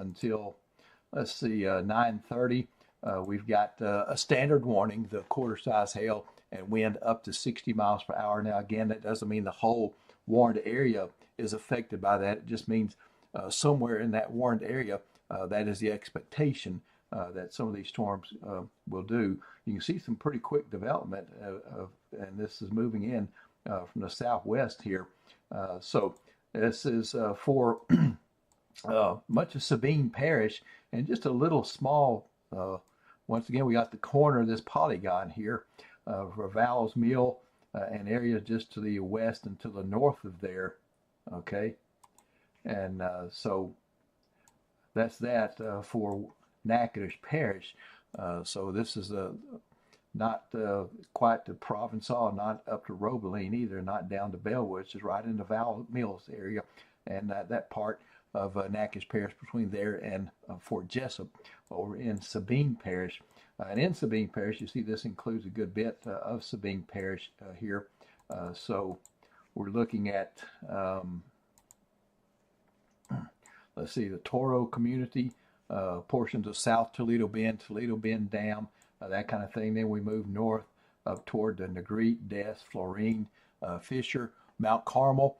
until, let's see, 9:30. We've got a standard warning, the quarter size hail and wind up to 60 miles per hour. Now, again, that doesn't mean the whole warned area is affected by that. It just means somewhere in that warned area, that is the expectation that some of these storms will do. You can see some pretty quick development, and this is moving in from the southwest here. So this is for much of Sabine Parish, and just a little small, once again, we got the corner of this polygon here, Raval's Mill, an area just to the west and to the north of there, okay? And so that's that for Natchitoches Parish. So this is not quite to Provençal, not up to Robeline either, not down to Bellwood. It's just right in the Val Mills area, and that part of Natchitoches Parish between there and Fort Jessup over in Sabine Parish. And in Sabine Parish, you see this includes a good bit of Sabine Parish here. So we're looking at, let's see, the Toro community, portions of South Toledo Bend Dam, that kind of thing. Then we move north up toward the Negrete, Des, Florine, Fisher, Mount Carmel.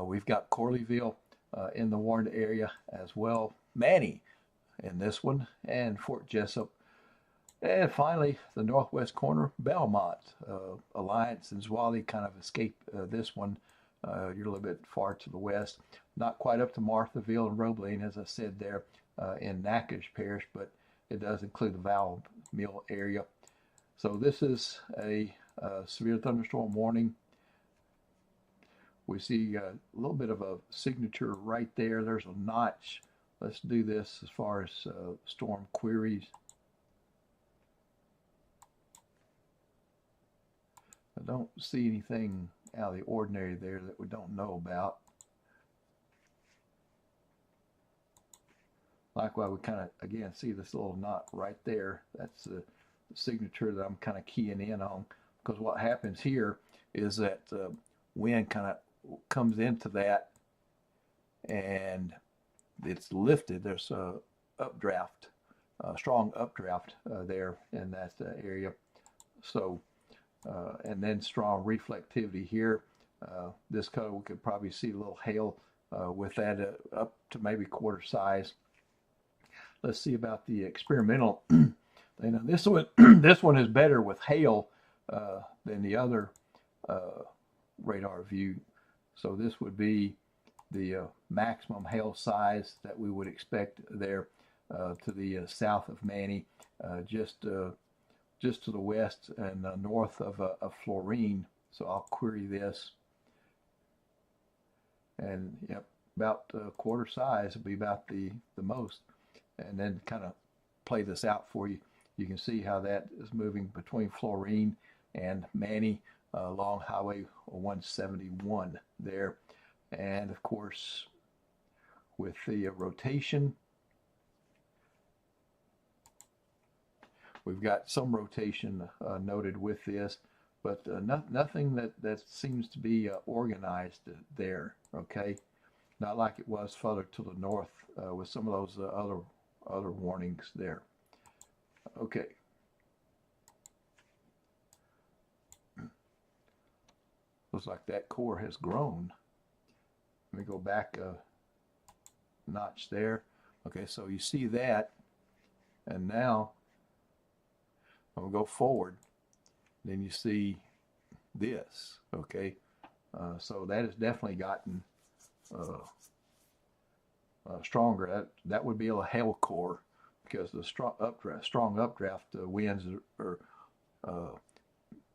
We've got Corleyville in the warned area as well. Manny in this one, and Fort Jessup. And finally, the northwest corner, Belmont. Alliance and Zwolle kind of escape this one. You're a little bit far to the west. Not quite up to Marthaville and Robeline, as I said there, in Natchitoches Parish, but it does include the Val Mill area. So this is a severe thunderstorm warning. We see a little bit of a signature right there. There's a notch. Let's do this as far as storm queries. I don't see anything out of the ordinary there that we don't know about. Likewise, we kind of, again, see this little knot right there. That's the signature that I'm kind of keying in on, because what happens here is that wind kind of comes into that and it's lifted. There's a updraft, a strong updraft there in that area. So, and then strong reflectivity here. This color, we could probably see a little hail with that up to maybe quarter size. Let's see about the experimental. This one, this one is better with hail than the other radar view. So this would be the maximum hail size that we would expect there to the south of Manny, just to the west and north of Florine. So I'll query this, and yep, about quarter size would be about the most. And then kind of play this out for you. You can see how that is moving between Florine and Manny along Highway 171 there. And of course, with the rotation, we've got some rotation noted with this, but nothing that seems to be organized there, okay? Not like it was further to the north with some of those other warnings there. Okay. Looks like that core has grown. Let me go back a notch there. Okay, so you see that, and now I'm gonna go forward. Then you see this. Okay, so that has definitely gotten stronger. That would be a hail core, because the strong updraft winds are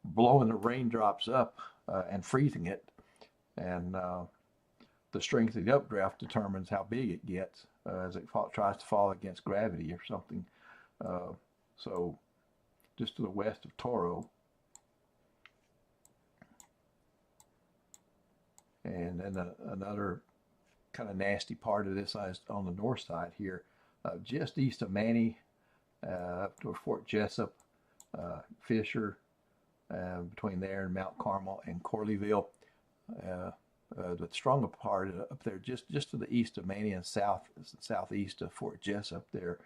blowing the raindrops up and freezing it, and the strength of the updraft determines how big it gets as it tries to fall against gravity or something. So just to the west of Toro, and then another kind of nasty part of this is on the north side here, just east of Manny, up to Fort Jessup, Fisher, between there and Mount Carmel and Corleyville. the stronger part up there, just to the east of Manny and southeast of Fort Jess up there.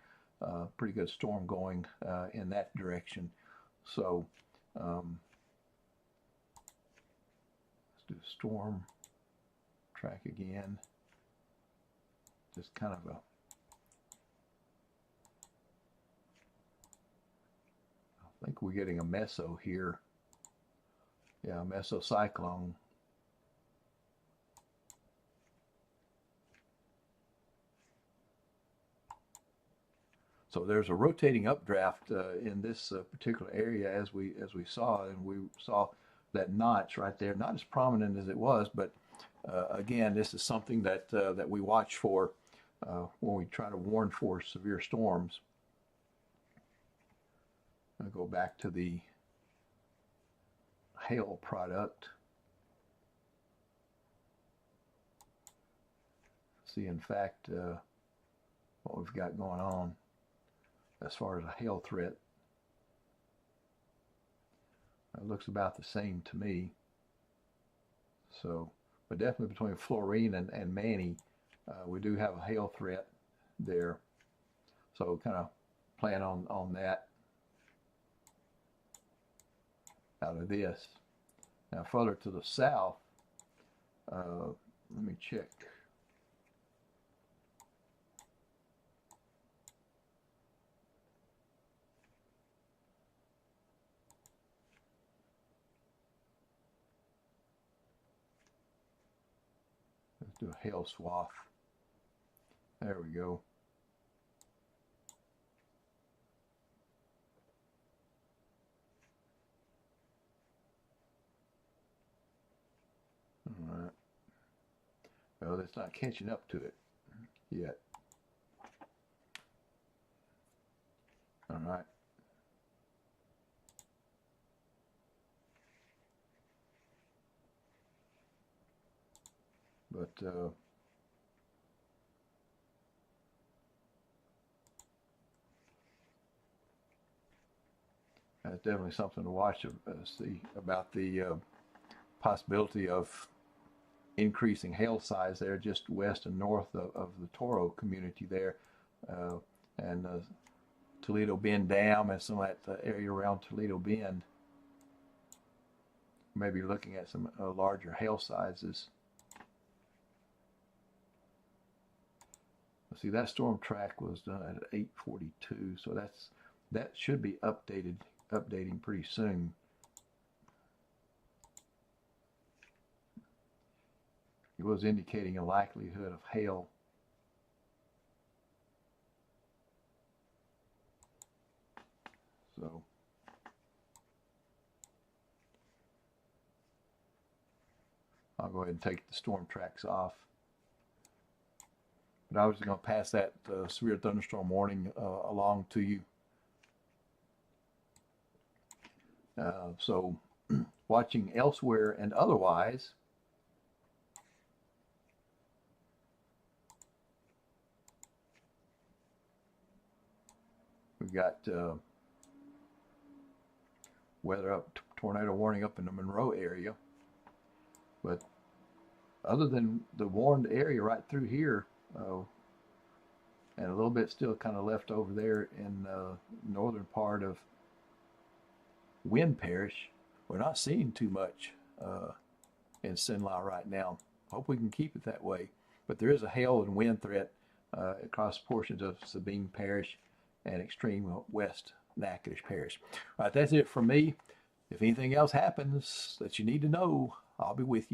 Pretty good storm going in that direction. So let's do storm track again. Just kind of a I think we're getting a meso here. Yeah, a mesocyclone. So there's a rotating updraft in this particular area as we saw, and we saw that notch right there, not as prominent as it was, but again, this is something that that we watch for when we try to warn for severe storms. I'll go back to the hail product. See, in fact, what we've got going on as far as a hail threat. It looks about the same to me. So, but definitely between Florine and Manny, we do have a hail threat there. So kind of plan on that out of this. Now further to the south, let me check. Let's do a hail swath. There we go. All right. Well, it's not catching up to it yet. All right. But that's definitely something to watch. See about the possibility of increasing hail size there just west and north of the Toro community there, and Toledo Bend Dam and some of that area around Toledo Bend. Maybe looking at some larger hail sizes. See, that storm track was done at 8:42, so that should be updating pretty soon. It was indicating a likelihood of hail. So I'll go ahead and take the storm tracks off. But I was going to pass that severe thunderstorm warning along to you. So watching elsewhere and otherwise, we've got weather up, tornado warning up in the Monroe area. But other than the warned area right through here, and a little bit still kind of left over there in the northern part of Wynn Parish, we're not seeing too much in Cenla right now. Hope we can keep it that way. But there is a hail and wind threat across portions of Sabine Parish and extreme west Natchitoches Parish. All right, that's it from me. If anything else happens that you need to know, I'll be with you.